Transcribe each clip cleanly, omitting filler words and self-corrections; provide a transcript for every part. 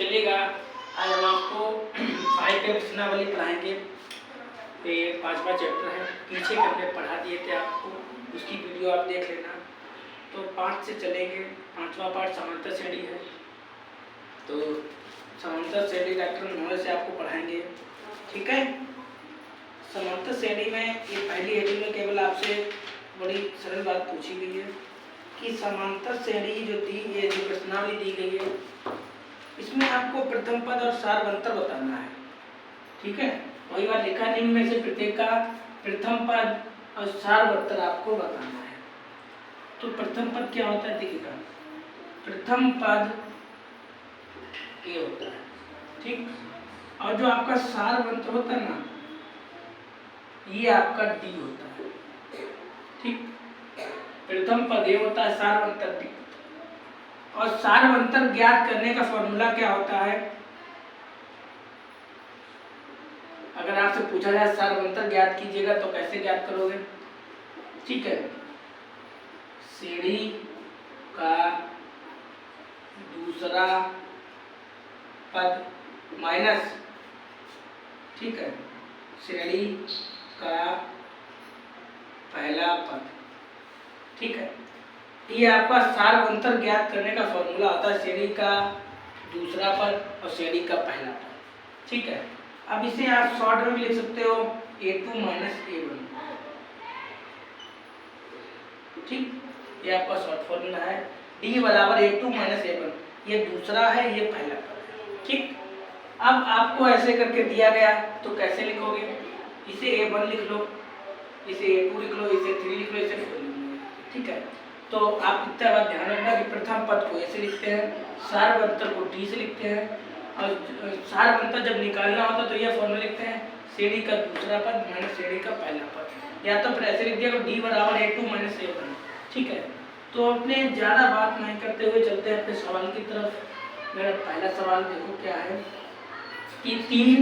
चलिएगा आज हम आपको 5 पे प्रश्नावली पढ़ाएंगे। ये 5वां चैप्टर है, पीछे के हमने पढ़ा दिए थे आपको, उसकी वीडियो आप देख लेना। तो 5 से चलेंगे। 5वां पार्ट समांतर श्रेणी है, तो समांतर श्रेणी डॉक्टर नॉलेज से आपको पढ़ाएंगे, ठीक है। समांतर श्रेणी में ये पहली हेडिंग में केवल आपसे बड़ी सरल बात पूछी गई है कि समांतर श्रेणी जो प्रश्नावली दी गई है, इसमें आपको प्रथम पद और सारवंतर बताना है, ठीक है। वही बात लिखा है, निम्न में से प्रत्येक का प्रथम पद और सारवंतर आपको बताना है। तो प्रथम पद क्या होता है, देखिएगा प्रथम पद ये होता है, ठीक। और जो आपका सारवंतर होता है ना, ये आपका डी होता है, ठीक। प्रथम पद ये होता है, सारवंतर डी। और सारवंतर ज्ञात करने का फॉर्मूला क्या होता है, अगर आपसे पूछा जाए सारवंतर ज्ञात कीजिएगा तो कैसे ज्ञात करोगे, ठीक है। श्रेणी का दूसरा पद माइनस, ठीक है, श्रेणी का पहला पद, ठीक है। ये आपका सारवंतर ज्ञात करने का फॉर्मूला होता है, श्रेणी का दूसरा पद और श्रेणी का पहला पद, ठीक है। अब इसे आप शॉर्ट में भी लिख सकते हो, a2 माइनस a1, ठीक। ये आपका शॉर्ट फॉर्मूला है, d बराबर a2 माइनस a1। ये दूसरा है, ये पहला पद है, ठीक। अब आपको ऐसे करके दिया गया तो कैसे लिखोगे, इसे a1 लिख लो, इसे a2 लिख लो, इसे 3 लिख लो, इसे 4 लिख लो, ठीक है। तो आप इतना बात ध्यान रखना कि प्रथम पद को ऐसे लिखते हैं, सारवंतर को डी से लिखते हैं, और सारवंतर जब निकालना होता तो यह फॉर्मूला लिखते हैं, श्रेणी का दूसरा पद माइनस श्रेणी का पहला पद, या तो फिर ऐसे लिख दिया डी बराबर a2 माइनस a1, ठीक है। तो अपने ज़्यादा बात नहीं करते हुए चलते हैं अपने सवाल की तरफ। मेरा पहला सवाल देखो क्या है कि 3,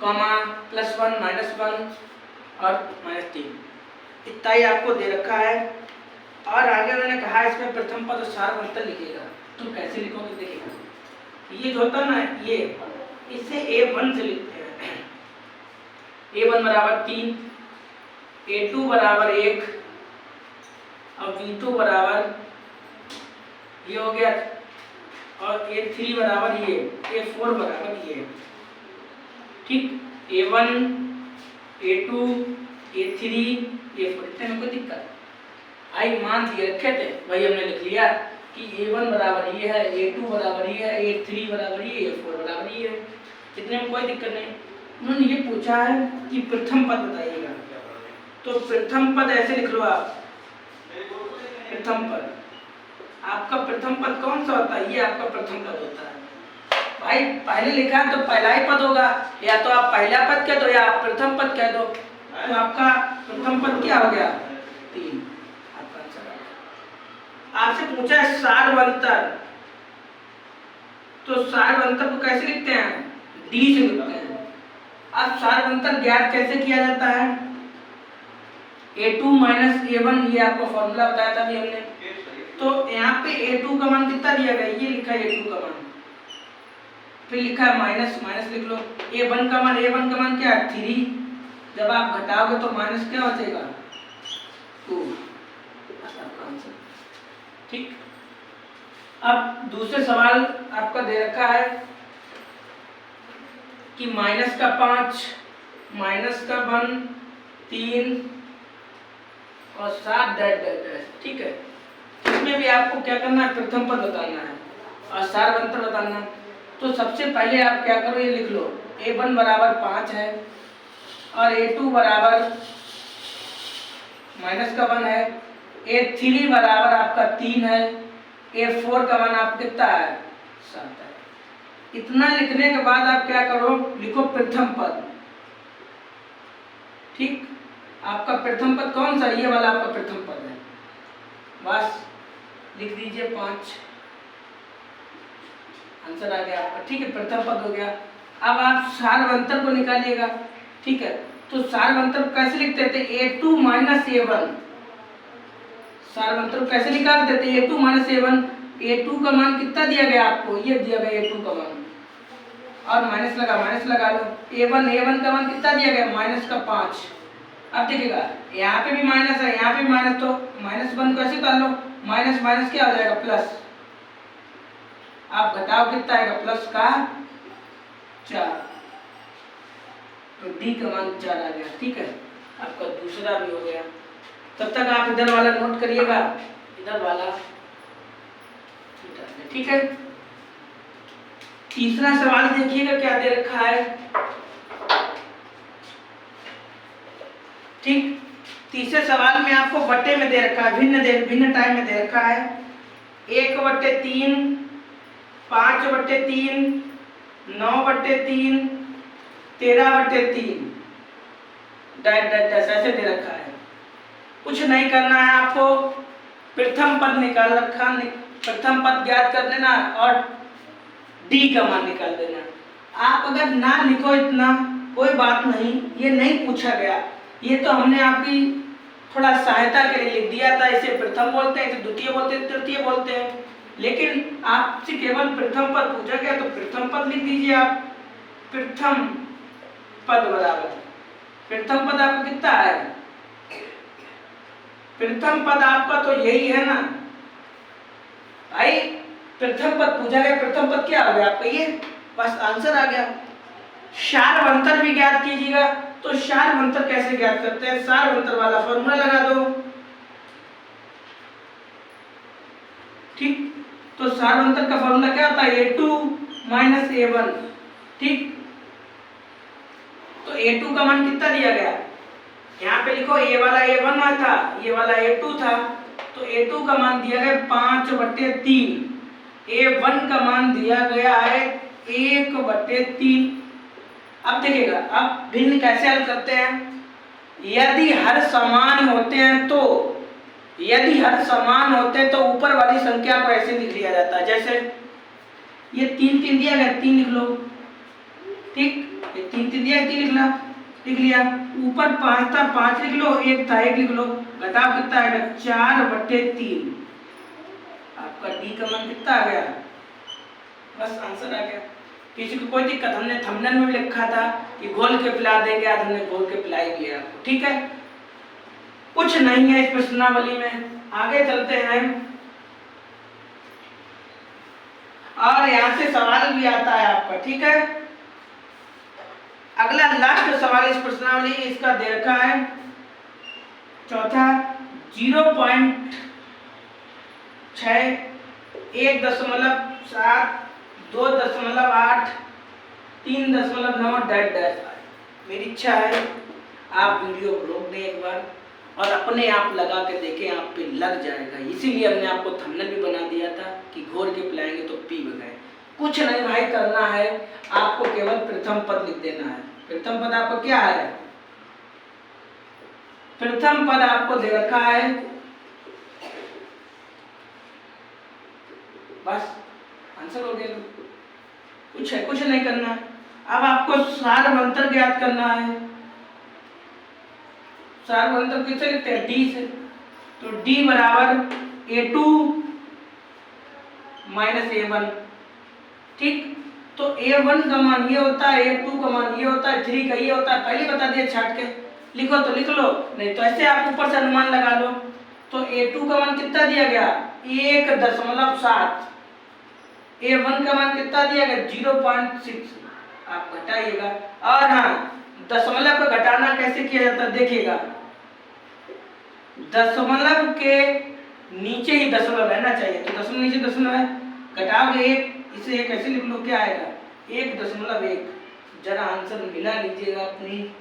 +1 -1 और -3 इतना ही आपको दे रखा है। और आगे मैंने कहा इसमें प्रथम पद और सारवंतर लिखेगा, तो कैसे लिखोगे, देखिएगा ये जो होता है ना, ये इसे a1 से लिखते हैं, a1 बराबर 3, a2 बराबर 1 और b2 बराबर ये हो गया, और a3 बराबर ये, a4 बराबर ये, ठीक। a1 a2 a3 a4, इतने में कोई दिक्कत आई मान दिए रखे थे, वही हमने लिख लिया कि a1 बराबर ये है, a2 बराबर ये है, a3 बराबर ये, a4 बराबर ये है, इतने में कोई दिक्कत नहीं। उन्होंने ये पूछा है कि प्रथम पद बताइएगा, तो प्रथम पद ऐसे लिख लो आप, प्रथम पद आपका प्रथम पद कौन सा होता है, ये आपका प्रथम पद होता है। भाई पहले लिखा है तो पहला ही पद होगा, या तो आप पहला पद कह दो या आप प्रथम पद कह दो, तो आपका प्रथम पद क्या हो गया, 3। आपसे पूछा है सारवंतर, तो सारवंतर को कैसे लिखते हैं, डी से लिखते हैं। अब सारवंतर ज्ञात कैसे किया जाता है, a2 माइनस a1, ये आपको फॉर्मूला बताया था अभी हमने। तो यहाँ पे a2 का मान कितना दिया गया, ये लिखा है a2 का मान, फिर लिखा है माइनस, माइनस लिख लो। a1 का मान क्या है, 3, जब आप घटाओगे तो माइनस क्या बचेगा, 2, ठीक। अब दूसरे सवाल आपका दे रखा है कि -5, -1 3 और 7 डैश, ठीक है। इसमें भी आपको क्या करना है, प्रथम पद बताना है और सारवंतर बताना है। तो सबसे पहले आप क्या करो, ये लिख लो, a1 बराबर 5 है और a2 बराबर -1 है, a3 बराबर आपका 3 है, a4 का मान आपका कितना है, 7 है। इतना लिखने के बाद आप क्या करो, लिखो प्रथम पद, ठीक। आपका प्रथम पद कौन सा, ये वाला आपका प्रथम पद है, बस लिख दीजिए 5, आंसर आ गया आपका, ठीक है, प्रथम पद हो गया। अब आप सारवंतर को निकालिएगा, ठीक है। तो सारवंतर कैसे लिखते थे, a2 माइनस a1, सारवंतर कैसे निकालते थे, a2 माइनस a1, a2 का मान कितना दिया गया आपको, ये दिया गया a2 का मान, और माइनस लगा लो। a1 का मान कितना दिया गया, -5। अब देखिएगा यहाँ पे भी माइनस है, यहाँ पे भी माइनस, तो -1 को ऐसे उतार लो, माइनस माइनस क्या हो जाएगा, प्लस। आप घटाओ कितना आएगा, प्लस का 4, तो डी का मान 4 आ गया। ठीक है, आपका दूसरा भी हो गया। तब तक आप इधर वाला नोट करिएगा, इधर वाला। ठीक है, तीसरा सवाल देखिएगा क्या दे रखा है। ठीक, तीसरे सवाल में आपको बट्टे में दे रखा है, भिन्न टाइम में दे रखा है। 1/3, 5/3, 9/3, 13/3 डैश डैश डैश ऐसे दे रखा है। कुछ नहीं करना है आपको, प्रथम पद निकाल रखा, प्रथम पद ज्ञात कर देना और डी का मान निकाल देना। आप अगर ना लिखो इतना कोई बात नहीं, ये नहीं पूछा गया, ये तो हमने आपकी थोड़ा सहायता के लिए लिख दिया था। इसे प्रथम बोलते हैं, इसे द्वितीय बोलते हैं, तृतीय बोलते हैं, लेकिन आपसे केवल प्रथम पद पूछा गया तो प्रथम पद लिख दीजिए आप। प्रथम पद बराबर, प्रथम पद आपका कितना है, प्रथम पद आपका तो यही है ना भाई, प्रथम पद पूछा गया, प्रथम पद क्या हो गया आपका, ये बस आंसर आ गया। सारवंतर भी ज्ञात कीजिएगा, तो सारवंतर कैसे ज्ञात करते हैं, सारवंतर वाला फॉर्मूला लगा दो। ठीक, तो सारवंतर का फॉर्मूला क्या होता है, a2 - a1। ठीक, तो a2 का मान कितना दिया गया, यहाँ पे लिखो a वाला a1 था, ये वाला a2 था, तो a2 का मान दिया गया 5/3, a1 का मान दिया गया है 1/3। अब देखिएगा, अब भिन्न कैसे हल करते हैं, यदि हर समान होते हैं तो, यदि हर समान होते हैं तो ऊपर वाली संख्या को ऐसे लिख लिया जाता है, जैसे ये 3 3 दिया गया, 3 लिख लो। ठीक, ये 3 3 दिया, 3 लिख लिया। ऊपर 5 था, 5 लिख लो, 1 था, 1 लिख लो। घटाव कितना आएगा, 4/3। आपका डी का मान कितना आ गया, बस आंसर आ गया। किसी को कोई दिक्कत, हमने थंबनेल में भी लिखा था कि घोल के पिला देंगे, आज हमने घोल के पिलाई दिया आपको। ठीक है, कुछ नहीं है इस प्रश्नावली में, आगे चलते हैं। और यहाँ से सवाल भी आता है आपका। ठीक है, अगला लास्ट सवाल इस प्रश्नावली, इसका दे रखा है चौथा, 0.6, 1.7, 2.8, 3.9 डैश डैश। मेरी इच्छा है आप वीडियो को रोक दें एक बार और अपने आप लगा के देखें, आप पे लग जाएगा। इसीलिए हमने आपको थंबनेल भी बना दिया था कि घोर के पिलाएंगे तो पी बगाए। कुछ नहीं भाई करना है, आपको केवल प्रथम पद लिख देना है। प्रथम पद आपको क्या है, प्रथम पद आपको दे रखा है, बस आंसर हो गया। कुछ नहीं करना। अब आपको सारवंतर ज्ञात करना है। सारवंतर किससे लिखते हैं, डी से। तो डी बराबर a2 - a1। ठीक, तो a1 का मान ये होता है, a2 का मान ये होता है, 3 का ये होता है। पहले बता दिया छाट के, लिखो तो लिख लो, नहीं तो ऐसे आप ऊपर से अनुमान लगा लो। तो a2 का मान कितना दिया गया, 1.7। a1 का मान कितना दिया गया, 0.6। आप घटाइएगा। और हाँ, दशमलव को घटाना कैसे किया जाता है देखिएगा, दशमलव के नीचे ही दशमलव रहना चाहिए। तो दशमलव नीचे दशमलव है, घटाओगे 1, इसे 1 ऐसे लिख लो, क्या आएगा 1.1। जरा आंसर मिला लीजिएगा अपनी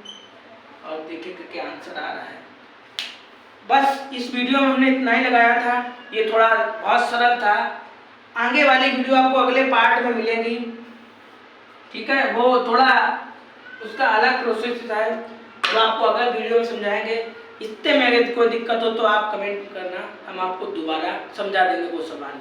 और देखिएगा क्या आंसर आ रहा है। बस इस वीडियो में हमने इतना ही लगाया था, ये थोड़ा बहुत सरल था। आगे वाली वीडियो आपको अगले पार्ट में मिलेगी। ठीक है, वो थोड़ा उसका अलग प्रोसेस है, तो आपको अगले वीडियो में समझाएंगे। इतने में अगर कोई दिक्कत हो तो आप कमेंट करना, हम आपको दोबारा समझा देंगे वो सवाल।